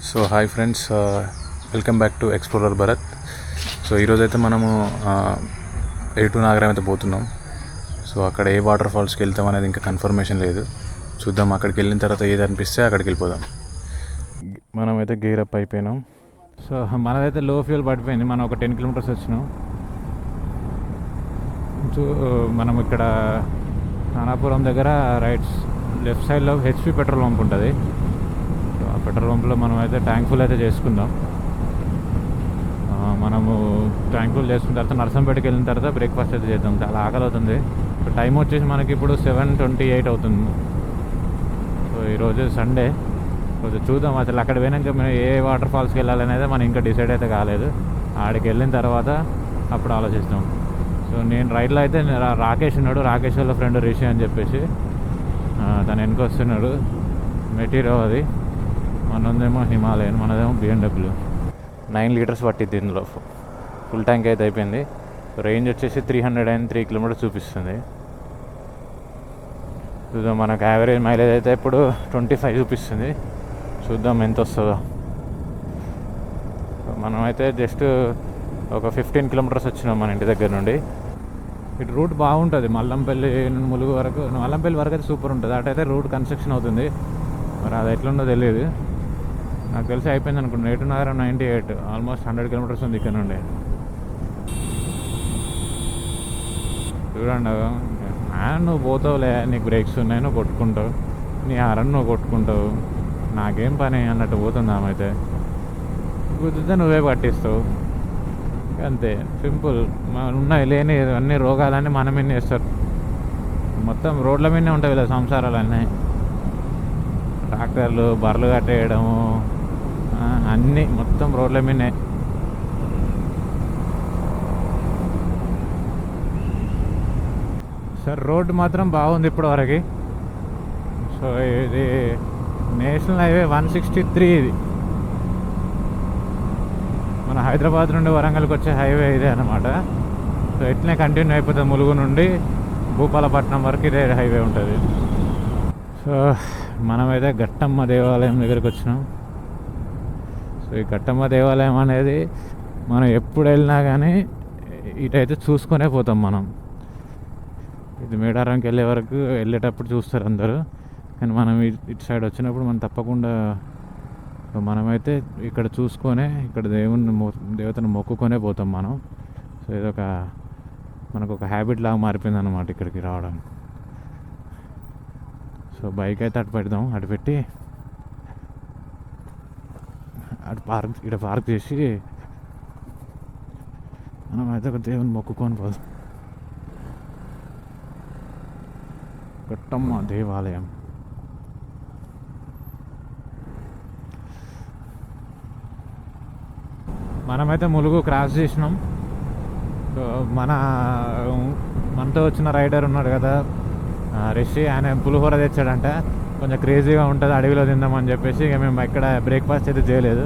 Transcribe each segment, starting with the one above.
So hi friends, welcome back to explorer Bharat. So ఈరోజైతే మనము ఏటు నాగరం అయితే పోతున్నాం. సో అక్కడ ఏ వాటర్ ఫాల్స్కి వెళ్తాం అనేది ఇంకా కన్ఫర్మేషన్ లేదు. చూద్దాం, అక్కడికి వెళ్ళిన తర్వాత ఏది అనిపిస్తే అక్కడికి వెళ్ళిపోదాం. మనమైతే గేర్ అప్ అయిపోయినాం. సో మనదైతే లో ఫ్యూల్ పడిపోయింది. మనం ఒక 10 కిలోమీటర్స్ వచ్చినాం. మనం ఇక్కడ నానాపురం దగ్గర లెఫ్ట్ సైడ్లో హెచ్పి పెట్రోల్ పంప్ ఉంటుంది. సో ఆ పెట్రోల్ పంప్లో మనం అయితే ట్యాంక్ ఫుల్ అయితే చేసుకుందాం. మనము ట్యాంక్ ఫుల్ చేసుకున్న తర్వాత నర్సంపేటకి వెళ్ళిన తర్వాత బ్రేక్ఫాస్ట్ అయితే చేద్దాం. చాలా ఆకలి అవుతుంది. సో టైం వచ్చేసి మనకి ఇప్పుడు 7:28 అవుతుంది. సో ఈరోజు సండే. కొంచెం చూద్దాం అసలు అక్కడ పోయినాక మనం ఏ వాటర్ ఫాల్స్కి వెళ్ళాలనేది మనం ఇంకా డిసైడ్ అయితే కాలేదు. ఆడికి వెళ్ళిన తర్వాత అప్పుడు ఆలోచిస్తాం. సో నేను రైడ్లో అయితే రాకేష్ ఉన్నాడు. రాకేష్ వాళ్ళ ఫ్రెండ్ రిషి అని చెప్పేసి తను వెనుకొస్తున్నాడు. మెటీరియల్ అది మనదేమో హిమాలయన్, మనదేమో BMW. 9 లీటర్స్ పట్టిద్ది ఇందులో. ఫుల్ ట్యాంక్ అయితే అయిపోయింది. రేంజ్ వచ్చేసి 303 కిలోమీటర్స్ చూపిస్తుంది. చూద్దాం, మనకు యావరేజ్ మైలేజ్ అయితే ఇప్పుడు 25 చూపిస్తుంది. చూద్దాం ఎంత వస్తుందో. మనమైతే జస్ట్ ఒక 15 కిలోమీటర్స్ వచ్చినాం మన ఇంటి దగ్గర నుండి. ఇటు రూట్ బాగుంటుంది. మల్లంపల్లి ములుగు వరకు, మల్లంపల్లి వరకు అయితే సూపర్ ఉంటుంది. అటైతే రూట్ కన్స్ట్రక్షన్ అవుతుంది. మరి అది ఎట్లుందో తెలియదు. నాకు తెలిసి అయిపోయింది అనుకుంటున్నాను. 898 ఆల్మోస్ట్ 100 కిలోమీటర్స్ ఉంది ఇక్కడ నుండి. చూడండి, నువ్వు పోతావులే, నీకు బ్రేక్స్ ఉన్నాయి, నువ్వు కొట్టుకుంటావు, నీ హారన్ నువ్వు కొట్టుకుంటావు, నాకేం పని అన్నట్టు పోతుంది ఆమె అయితే. గుద్దితే నువ్వే పట్టిస్తావు, అంతే సింపుల్. ఉన్నాయి లేని అన్ని రోగాలన్నీ మన మీదనే వేస్తారు. మొత్తం రోడ్ల మీదనే ఉంటాయి వీళ్ళ సంసారాలన్నీ. ట్రాక్టర్లు, బర్రెలు కట్టేయడము అన్నీ మొత్తం రోడ్ల మీదనే. సార్ రోడ్డు మాత్రం బాగుంది ఇప్పటి వరకు. సో ఇది నేషనల్ హైవే 163. ఇది మన హైదరాబాద్ నుండి వరంగల్కి వచ్చే హైవే ఇదే అన్నమాట. సో ఇట్లనే కంటిన్యూ అయిపోతుంది. ములుగు నుండి భూపాలపట్నం వరకు ఇదే హైవే ఉంటుంది. సో మనమైతే ఘట్టమ్మ దేవాలయం దగ్గరికి వచ్చినాం. సో ఈ ఘట్టమ్మ దేవాలయం అనేది మనం ఎప్పుడు వెళ్ళినా కానీ ఇటైతే చూసుకొనే పోతాం మనం. ఇది మేడారంకి వెళ్ళే వరకు వెళ్ళేటప్పుడు చూస్తారు అందరూ, కానీ మనం ఇటు సైడ్ వచ్చినప్పుడు మనం తప్పకుండా మనమైతే ఇక్కడ చూసుకొనే, ఇక్కడ దేవతను మొక్కుకొనే పోతాం మనం. సో ఇదొక మనకు ఒక హ్యాబిట్ లాగా మారిపోయింది అన్నమాట ఇక్కడికి రావడం. సో బైక్ అయితే అటు పెడదాం, అటు పెట్టి ఇక్కడ పార్క్ చేసి మనం అయితే ఒక దేవుని మొక్కుకొని పోదాం. ఘట్టమ్మ దేవాలయం. మనమైతే ములుగు క్రాస్ చేసినాం. మనతో వచ్చిన రైడర్ ఉన్నాడు కదా రిషి, ఆయన పులిహోర తెచ్చాడంట. కొంచెం క్రేజీగా ఉంటుంది, అడవిలో తిందామని చెప్పేసి ఇక మేము ఇక్కడ బ్రేక్ఫాస్ట్ అయితే చేయలేదు.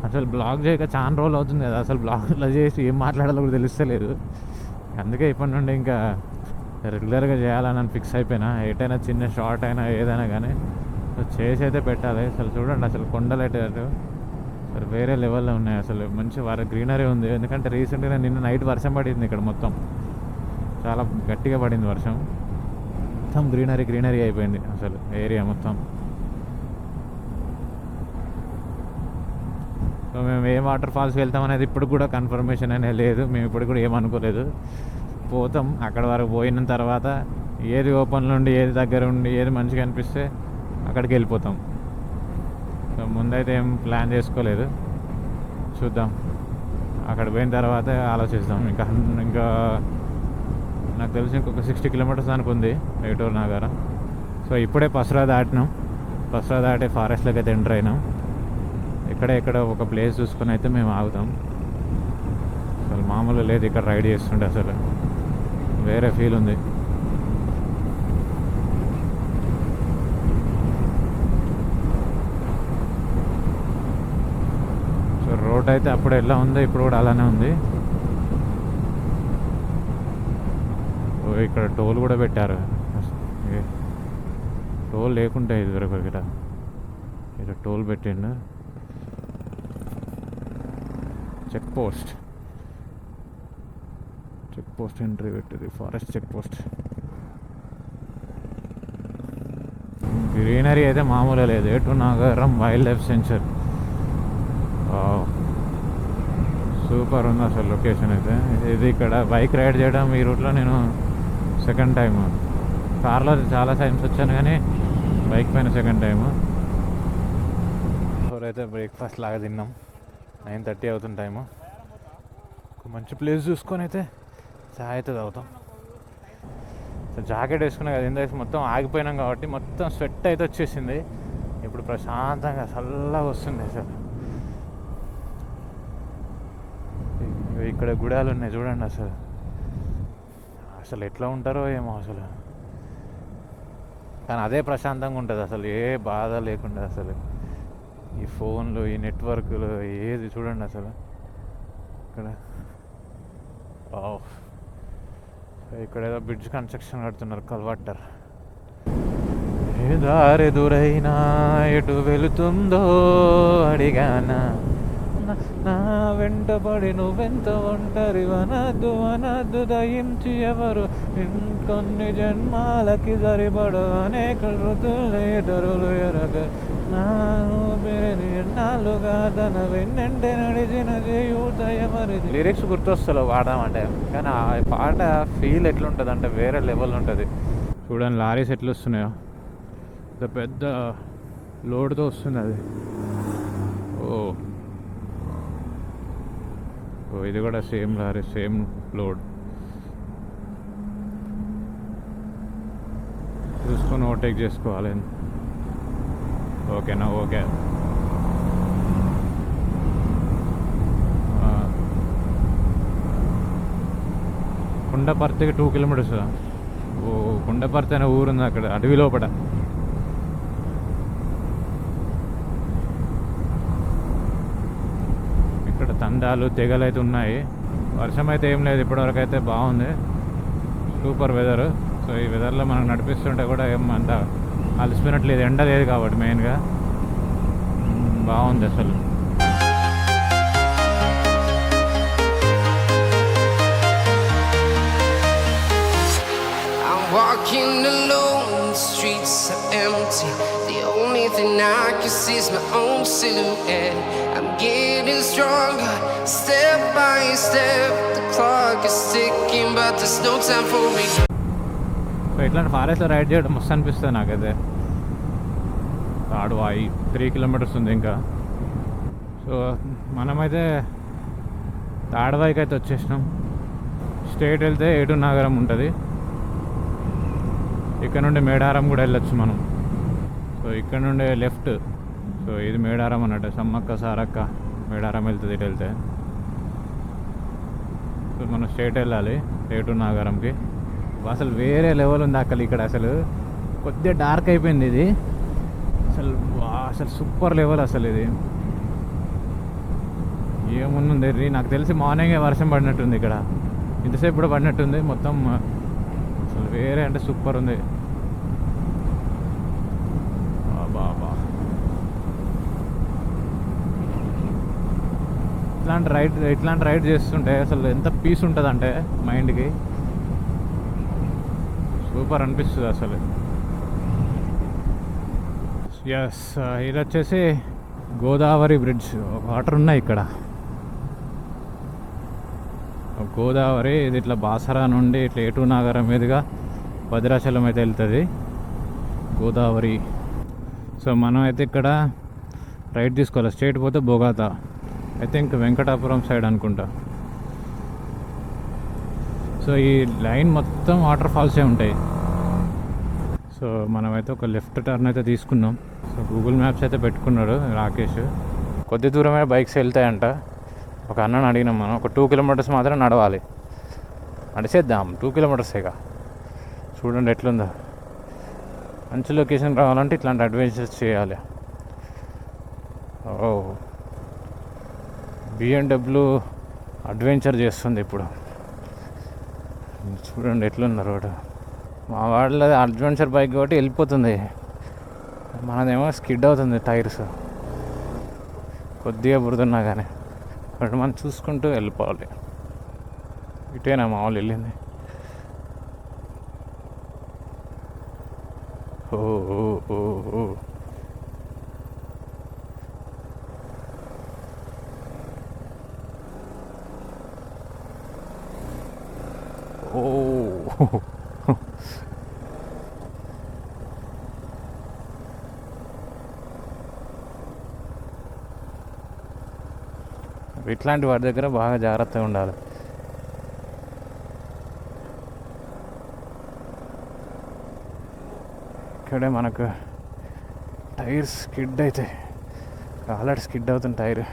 అసలు బ్లాగ్ చేయక చాలా రోజులు అవుతుంది కదా, అసలు బ్లాగ్లో చేసి ఏం మాట్లాడాలో కూడా తెలుస్తలేదు. అందుకే ఇప్పటి నుండి ఇంకా రెగ్యులర్గా చేయాలని ఫిక్స్ అయిపోయినా. ఎటైనా చిన్న షార్ట్ అయినా ఏదైనా కానీ చేసి అయితే పెట్టాలి. అసలు చూడండి, అసలు కొండలు అయితే అసలు వేరే లెవెల్లో ఉన్నాయి. అసలు మంచి గ్రీనరీ ఉంది. ఎందుకంటే రీసెంట్గా నిన్న నైట్ వర్షం పడింది ఇక్కడ, మొత్తం చాలా గట్టిగా పడింది వర్షం. మొత్తం గ్రీనరీ అయిపోయింది అసలు ఏరియా మొత్తం. సో మేము ఏ వాటర్ ఫాల్స్కి వెళ్తాం అనేది ఇప్పుడు కూడా కన్ఫర్మేషన్ అనేది లేదు. మేము ఇప్పుడు కూడా ఏమనుకోలేదు. పోతాం. అక్కడ వరకు పోయిన తర్వాత ఏది ఓపెన్లో ఉండి, ఏది దగ్గర ఉండి, ఏది మంచిగా అనిపిస్తే అక్కడికి వెళ్ళిపోతాం. సో ముందైతే ఏం ప్లాన్ చేసుకోలేదు. చూద్దాం, అక్కడ పోయిన తర్వాత ఆలోచిస్తాం. ఇంకా నాకు తెలిసి ఇంకొక 60 కిలోమీటర్స్ అనుకుంది ఏటూరు నాగారం. సో ఇప్పుడే పసరా దాటినాం. పసరా దాటి ఫారెస్ట్లోకి అయితే ఎంటర్ అయినాం. ఇక్కడ ఒక ప్లేస్ చూసుకొని అయితే మేము ఆగుతాం. అసలు మామూలు లేదు ఇక్కడ రైడ్ చేస్తుంటే, అసలు వేరే ఫీల్ ఉంది. సో రోడ్ అయితే అప్పుడు ఎలా ఉందో ఇప్పుడు కూడా అలానే ఉంది. ఇక్కడ టోల్ కూడా పెట్టారు. టోల్ లేకుంటే ఇదివరకు ఇక్కడ టోల్ పెట్టిండు. చెక్ పోస్ట్ ఎంట్రీ పెట్టింది, ఫారెస్ట్ చెక్ పోస్ట్. గ్రీనరీ అయితే మామూలుగా లేదు. Eturu Nagaram wild life sanctuary super ఉంది అసలు లొకేషన్ అయితే. ఇది ఇక్కడ బైక్ రైడ్ చేయడం ఈ రూట్లో నేను సెకండ్ టైం. కార్లో చాలా టైమ్స్ వచ్చాను కానీ బైక్ పైన సెకండ్ టైము. అయితే బ్రేక్ఫాస్ట్ లాగా తిన్నాం. 9:30 అవుతుంది టైము. ఒక మంచి ప్లేస్ చూసుకొని అయితే చాయ్ అయితే తాగుతాం. జాకెట్ వేసుకున్నా కదా, ఇందాక మొత్తం ఆగిపోయినాం కాబట్టి మొత్తం స్వెట్ అయితే వచ్చేసింది. ఇప్పుడు ప్రశాంతంగా చల్లగా వస్తుంది అసలు. ఇక్కడ గుడాలు ఉన్నాయి చూడండి. అసలు ఎట్లా ఉంటారో ఏమో అసలు, కానీ అదే ప్రశాంతంగా ఉంటుంది అసలు. ఏ బాధ లేకుండా అసలు. ఈ ఫోన్లు, ఈ నెట్వర్క్లు ఏది చూడండి అసలు. ఇక్కడ ఏదో బ్రిడ్జ్ కన్స్ట్రక్షన్ కడుతున్నారు, కల్వర్టర్. ఏ దారెదురైనా ఎటు వెళుతుందో అడిగానా, నా వెంటబడి నువ్వెంత ఒంటరి, వనద్దు దయించి ఎవరు, ఇంకొన్ని జన్మాలకి సరిపడు అనేక ఋతువులు ఎరగ, ఎన్నాళ్ళుగా తన వెన్నంటే నడిచిన చేయూత ఎవరి. లిరిక్స్ గుర్తొస్తలేవు వాడదామంటే, కానీ ఆ పాట ఫీల్ ఎట్లుంటుంది అంటే వేరే లెవెల్ ఉంటుంది. చూడండి లారీస్ ఎట్లా వస్తున్నాయో, పెద్ద లోడ్తో వస్తుంది అది. ఇది కూడా సేమ్ లారీ, సేమ్ లోడ్. చూసుకొని ఓవర్టేక్ చేసుకోవాలి. ఓకేనా? ఓకే. కుండపర్తికి 2 కిలోమీటర్స్. కుండపర్తి అనే ఊరుంది అక్కడ అడవి లోపల. ఇక్కడ తండాలు, తెగలు అయితే ఉన్నాయి. వర్షం అయితే ఏం లేదు ఇప్పటివరకు, అయితే బాగుంది. Super weather. సో ఈ వెదర్లో మనం నడిపిస్తుంటే కూడా ఏమంత అలసిపోయినట్లేదు, ఎండ లేదు కాబట్టి మెయిన్గా బాగుంది అసలు. Walking alone, the streets are empty. The only thing I can see is my own silhouette. I'm getting stronger, step by step. The clock is ticking, but there's no time for me. ఇట్లాంటి ఫారెస్ట్లో ride చేయడం మస్తు అనిపిస్తుంది నాకైతే. Taduvai 3 kilometres ఉంది ఇంకా. So మనమైతే తాడువాయికి అయితే వచ్చేసినాం. స్ట్రైట్ వెళ్తే ఏటూరు నాగారం ఉంటుంది. ఇక్కడ నుండి మేడారం కూడా వెళ్ళొచ్చు మనం. సో ఇక్కడ నుండి లెఫ్ట్. సో ఇది మేడారం అన్నట్టు, సమ్మక్క సారక్క మేడారం వెళ్తుంది ఇటు వెళ్తే. సో మనం స్ట్రైట్ వెళ్ళాలి ఏటూరు నాగారంకి. అసలు వేరే లెవెల్ ఉంది అక్కడ. ఇక్కడ అసలు కొద్దిగా డార్క్ అయిపోయింది ఇది. అసలు సూపర్ లెవెల్ అసలు. ఇది ఏముంది, నాకు తెలిసి మార్నింగే వర్షం పడినట్టుంది ఇక్కడ. ఇంతసేపు కూడా పడినట్టుంది. మొత్తం అసలు వేరే అంటే సూపర్ ఉంది. బాబా ఇట్లాంటి రైడ్ చేస్తుంటే అసలు ఎంత పీస్ ఉంటుంది అంటే మైండ్కి. సూపర్ అనిపిస్తుంది అసలు. ఎస్, ఇది వచ్చేసి గోదావరి బ్రిడ్జ్. వాటర్ ఉన్నాయి ఇక్కడ. గోదావరి ఇది ఇట్లా బాసరా నుండి ఇట్లా ఏటూరు నాగారం మీదుగా భద్రాచలం అయితే వెళ్తుంది గోదావరి. సో మనం అయితే ఇక్కడ రైట్ తీసుకోవాలి. స్ట్రైట్ పోతే బొగాత, ఐ థింక్ వెంకటాపురం సైడ్ అనుకుంటా. సో ఈ లైన్ మొత్తం వాటర్ ఫాల్సే ఉంటాయి. సో మనమైతే ఒక లెఫ్ట్ టర్న్ అయితే తీసుకున్నాం. సో గూగుల్ మ్యాప్స్ అయితే పెట్టుకున్నాడు రాకేష్. కొద్ది దూరమే బైక్స్ వెళ్తాయంట. ఒక అన్నని అడిగినాం మనం. ఒక 2 కిలోమీటర్స్ మాత్రం నడవాలి. నడిచేద్దాం, 2 కిలోమీటర్సేగా. చూడండి ఎట్లుందో. మంచి లొకేషన్ రావాలంటే ఇట్లాంటి అడ్వెంచర్స్ చేయాలి. BMW అడ్వెంచర్ చేస్తుంది ఇప్పుడు. చూడండి ఎట్లుంది రోడ్. మా వాళ్ళది అడ్వెంచర్ బైక్ కాబట్టి వెళ్ళిపోతుంది, మనదేమో స్కిడ్ అవుతుంది టైర్స్. కొద్దిగా బురదున్నా కానీ అక్కడ మనం చూసుకుంటూ వెళ్ళిపోవాలి. ఇటేనా మా వాళ్ళు వెళ్ళింది? ఓ ఓ ఓ ఓ ఓ ఇట్లాంటి వాటి దగ్గర బాగా జాగ్రత్తగా ఉండాలి. ఇక్కడే మనకు టైర్ స్కిడ్ అయితే ఆల్రెడీ స్కిడ్ అవుతుంది టైర్.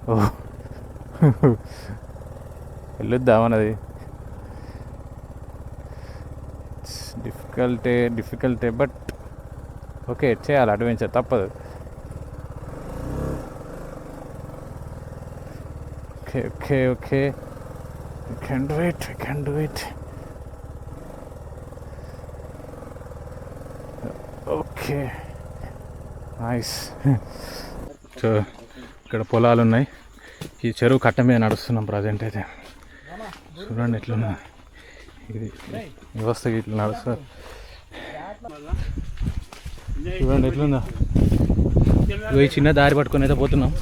ఓ వెళ్ళొద్దామన్నది. డిఫికల్టే బట్ ఓకే, చేయాలి అడ్వెంచర్, తప్పదు. Okay I can do it. Okay nice. So ఇక్కడ పొలాలు ఉన్నాయి. ఈ చెరువు కట్ట మీద నడుస్తున్నాం ప్రజెంట్ అయితే. చూడండి ఎట్లున్నా ఇది వ్యవస్థ ఇట్లా నడుస్తారు. చూడండి ఎట్లుందా. ఈ చిన్న దారి పట్టుకొని అయితే పోతున్నాం.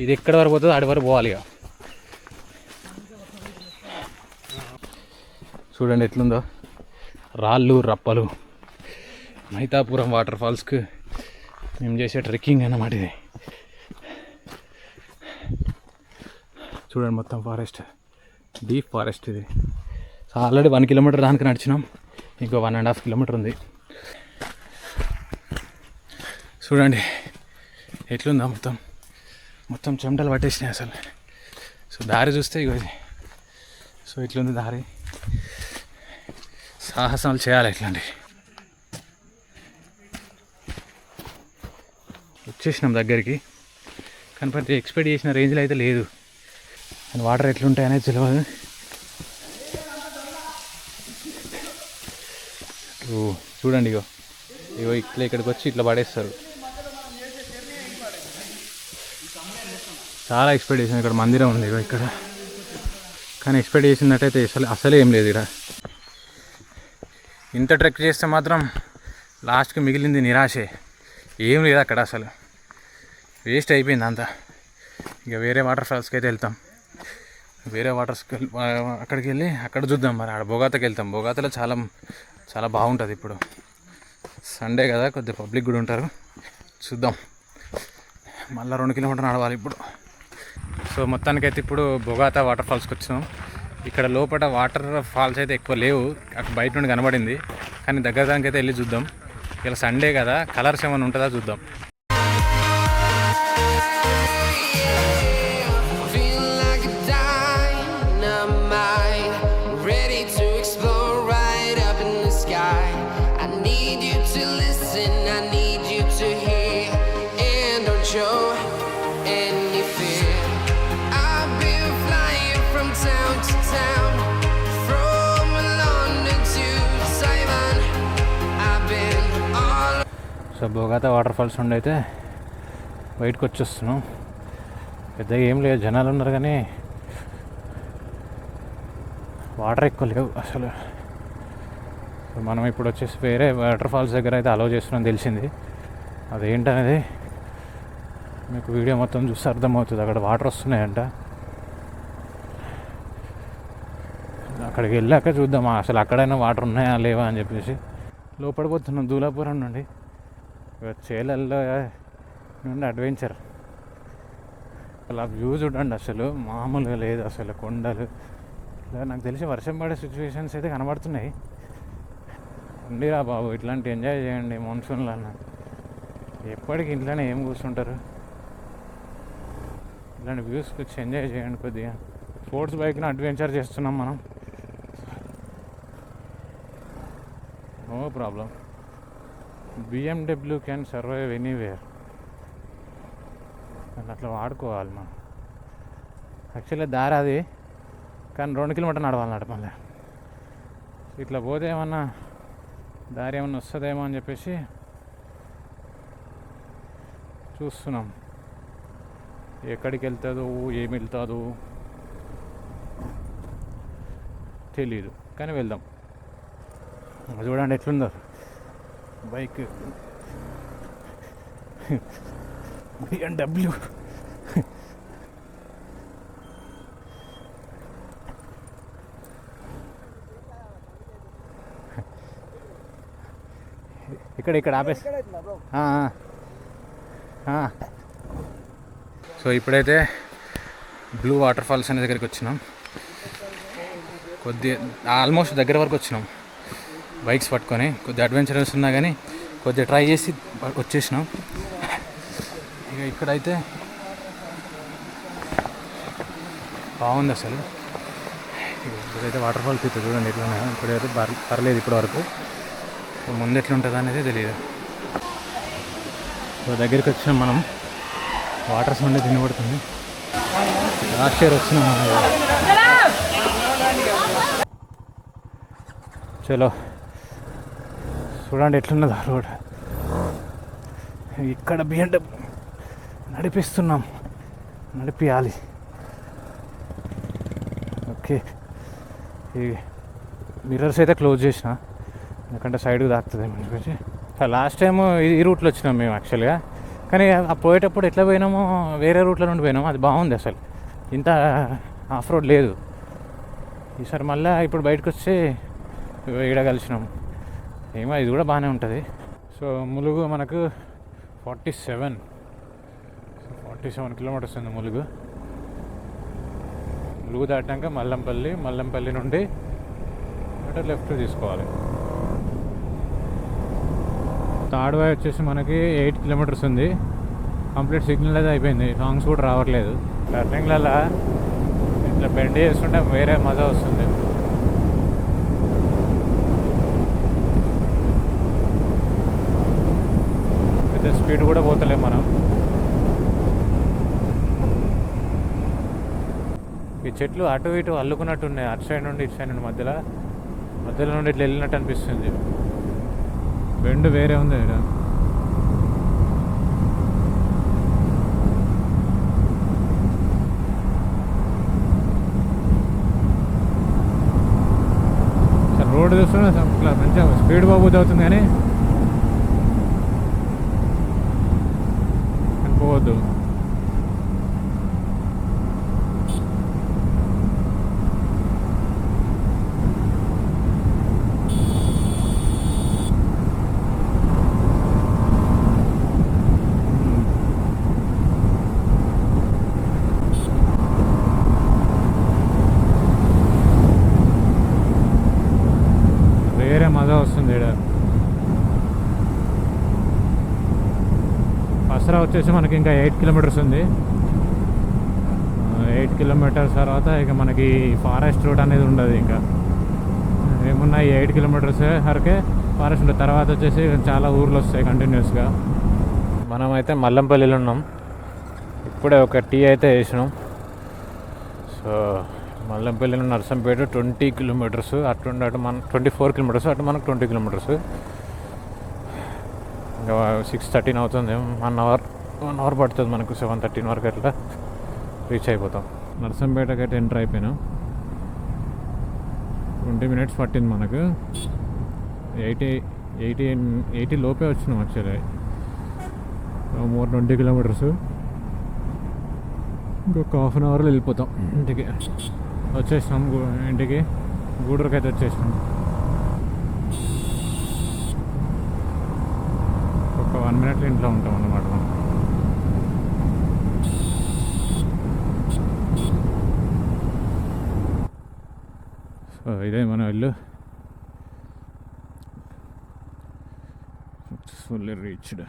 ఇది ఎక్కడి వరకు పోతుందో ఆడి వరకు పోవాలి. ఇక చూడండి ఎట్లుందో, రాళ్ళు రప్పలు. మైతాపురం వాటర్ ఫాల్స్కి మేము చేసే ట్రెక్కింగ్ అన్నమాట ఇది. చూడండి మొత్తం ఫారెస్ట్, డీప్ ఫారెస్ట్ ఇది. సో ఆల్రెడీ 1 కిలోమీటర్ దానికి నడిచినాం, ఇంకో 1.5 కిలోమీటర్ ఉంది. చూడండి ఎట్లుందా, మొత్తం చెమటలు పట్టేసినాయి అసలు. సో దారి చూస్తే ఇగో ఇది. సో ఇట్లుంది దారి. సాహసాలు చేయాలి ఇట్లాంటి. వచ్చేసినాం దగ్గరికి, కానీ ప్రతి ఎక్స్పెక్ట్ చేసిన రేంజ్లో అయితే లేదు. అండ్ వాటర్ ఎట్లుంటాయి అనేది తెలియదు. చూడండి ఇగో ఇక్కడికి వచ్చి ఇట్లా పడేస్తారు. చాలా ఎక్స్పెక్ట్ చేసాను. ఇక్కడ మందిరం ఉంది ఇగో ఇక్కడ, కానీ ఎక్స్పెక్ట్ చేసినట్టయితే అసలే ఏం లేదు ఇక్కడ. ఇంత ట్రెక్ చేస్తే మాత్రం లాస్ట్కి మిగిలింది నిరాశే. ఏం లేదు అక్కడ, అసలు వేస్ట్ అయిపోయింది అంతా. ఇక వేరే వాటర్ ఫాల్స్కి అయితే వెళ్తాం. వేరే అక్కడికి వెళ్ళి అక్కడ చూద్దాం. మరి ఆడ బొగాతకి వెళ్తాం. బొగాతలో చాలా చాలా బాగుంటుంది. ఇప్పుడు సండే కదా, కొద్దిగా పబ్లిక్ కూడా ఉంటారు. చూద్దాం. మళ్ళీ 2 కిలోమీటర్లు నడవాలి ఇప్పుడు. సో మొత్తానికైతే ఇప్పుడు బొగాతా వాటర్ ఫాల్స్కి వచ్చినాం. ఇక్కడ లోపల వాటర్ ఫాల్స్ అయితే ఎక్కువ లేవు, అక్కడ బయట నుండి కనబడింది. కానీ దగ్గర దానికి అయితే వెళ్ళి చూద్దాం. ఇలా సండే కదా, కలర్స్ ఏమైనా ఉంటుందా చూద్దాం. సో బొగాతా వాటర్ ఫాల్స్ నుండి అయితే బయటకు వచ్చేస్తున్నాం. పెద్దగా ఏం లేదు, జనాలు ఉన్నారు కానీ వాటర్ ఎక్కువ లేవు అసలు. సో మనం ఇప్పుడు వచ్చేసి వేరే వాటర్ ఫాల్స్ దగ్గర అయితే అలౌ చేస్తున్నాం తెలిసింది. అదేంటనేది మీకు వీడియో మొత్తం చూస్తే అర్థమవుతుంది. అక్కడ వాటర్ వస్తున్నాయంట. అక్కడికి వెళ్ళాక చూద్దాం అసలు అక్కడైనా వాటర్ ఉన్నాయా లేవా అని చెప్పేసి. లోపడిపోతున్నాం దూలాపురం నుండి. చేలల్లో నుండి అడ్వెంచర్. అలా వ్యూ చూడండి, అసలు మామూలుగా లేదు అసలు. కొండలు ఇలా నాకు తెలిసి వర్షం పడే సిచ్యువేషన్స్ అయితే కనబడుతున్నాయి. ఉండిరా బాబు, ఇట్లాంటి ఎంజాయ్ చేయండి మాన్సూన్లో. ఎప్పటికి ఇంట్లోనే ఏం కూర్చుంటారు, ఇలాంటి వ్యూస్కి వచ్చి ఎంజాయ్ చేయండి కొద్దిగా. స్పోర్ట్స్ బైక్ని అడ్వెంచర్ చేస్తున్నాం మనం, no problem. BMW can survive anywhere అని అట్లా వాడుకోవాలి మనం. యాక్చువల్లీ దారి అది, కానీ 2 కిలోమీటర్లు నడవాలి మళ్ళీ. ఇట్లా పోతే ఏమన్నా దారి ఏమన్నా వస్తుందేమో అని చెప్పేసి చూస్తున్నాం. ఎక్కడికి వెళ్తుందో ఏమి వెళ్తుందో తెలీదు, కానీ వెళ్దాం. చూడండి ఎట్లుందో బైక్, BMW. ఇక్కడ ఆపేసి. సో ఇప్పుడైతే బ్లూ వాటర్ ఫాల్స్ అనే దగ్గరికి వచ్చినాం. కొద్దిగా ఆల్మోస్ట్ దగ్గర వరకు వచ్చినాం బైక్స్ పట్టుకొని. కొద్దిగా అడ్వెంచరస్ ఉన్నా కానీ కొద్దిగా ట్రై చేసి వచ్చేసినాం. ఇక ఇక్కడైతే బాగుంది అసలు. ఇప్పుడైతే వాటర్ ఫాల్స్ అయితే చూడండి ఎట్లా ఉన్నాయో. ఇప్పుడైతే పర్లేదు ఇప్పటి వరకు. ముందు ఎట్లుంటుంది అనేది తెలియదు. సో దగ్గరికి వచ్చినాం మనం. వాటర్ సౌండ్ తినబడుతుంది. లాస్ట్ ఇయర్ వచ్చినాం. చలో చూడండి ఎట్లున్నది ఆ రోడ్. ఇక్కడ BMW నడిపిస్తున్నాం, నడిపియాలి. ఓకే, ఈ మిర్రర్స్ అయితే క్లోజ్ చేసిన, ఎందుకంటే సైడ్కి తాకుతుంది మంచి. లాస్ట్ టైం ఈ రూట్లో వచ్చినాం మేము యాక్చువల్గా, కానీ ఆ పోయేటప్పుడు ఎట్లా పోయినామో వేరే రూట్లో నుండి పోయినాము. అది బాగుంది అసలు, ఇంత ఆఫ్ రోడ్ లేదు. ఈసారి మళ్ళీ ఇప్పుడు బయటకు వచ్చి ఈడ కలిసినాం. ఏమో ఇది కూడా బాగానే ఉంటుంది. సో ములుగు మనకు 47 కిలోమీటర్స్ ఉంది ములుగు. ములుగు దాటాక మల్లంపల్లి నుండి అటు లెఫ్ట్ తీసుకోవాలి. తాడువాయి వచ్చేసి మనకి 8 కిలోమీటర్స్ ఉంది. కంప్లీట్ సిగ్నల్ అయితే అయిపోయింది, సాంగ్స్ కూడా రావట్లేదు. టర్నింగ్లలో ఇట్లా బెండ్ చేస్తుంటే వేరే మజా వస్తుంది. అయితే స్పీడ్ కూడా పోతలేం మనం. ఈ చెట్లు అటు ఇటు అల్లుకున్నట్టు ఉన్నాయి, అటు సైడ్ నుండి ఇటు సైడ్ నుండి మధ్యలో నుండి ఇట్లా వెళ్ళినట్టు అనిపిస్తుంది. బెండ్ వేరే ఉంది ఇక్కడ. రోడ్డు చూస్తున్నా ఇట్లా మంచిగా స్పీడ్ బాబుద్ది అవుతుంది, కానీ పోవద్దు. వేరే మజా వస్తుంది ఇక్కడ. పసరా వచ్చేసి మనకి ఇంకా 8 కిలోమీటర్స్ ఉంది. 8 కిలోమీటర్స్ తర్వాత ఇక మనకి ఫారెస్ట్ రూట్ అనేది ఉండదు. ఇంకా ఏమున్నా ఈ 8 కిలోమీటర్స్ వరకే ఫారెస్ట్ ఉంటుంది. తర్వాత వచ్చేసి చాలా ఊర్లు వస్తాయి కంటిన్యూస్గా. మనమైతే మల్లంపల్లిలో ఉన్నాం. ఇప్పుడే ఒక టీ అయితే వేసినాం. సో మల్లంపల్లి నుండి నర్సంపేట 20 కిలోమీటర్స్, అటు మన 24 కిలోమీటర్స్, అటు మనకు 20 కిలోమీటర్స్. ఇంకా 6:13 అవుతుంది. 1 అవర్ పడుతుంది మనకు. 7:13 వరకు అట్లా రీచ్ అయిపోతాం. నర్సంపేటకి అయితే ఎంటర్ అయిపోయినాం. 20 మినిట్స్ పట్టింది మనకు. 80 లోపే వచ్చినాం యాక్చువల్లీ. More 20 kilometres. ఇంకొక హాఫ్ అన్ అవర్లో వెళ్ళిపోతాం ఇంటికి. వచ్చేసినాం ఇంటికి, గూడూరుకి అయితే వచ్చేసినాం. ఒక 1 మినిట్లో ఇంట్లో ఉంటాం అన్నమాట మనం. సో ఇదే మన ఇల్లు. Successfully reached.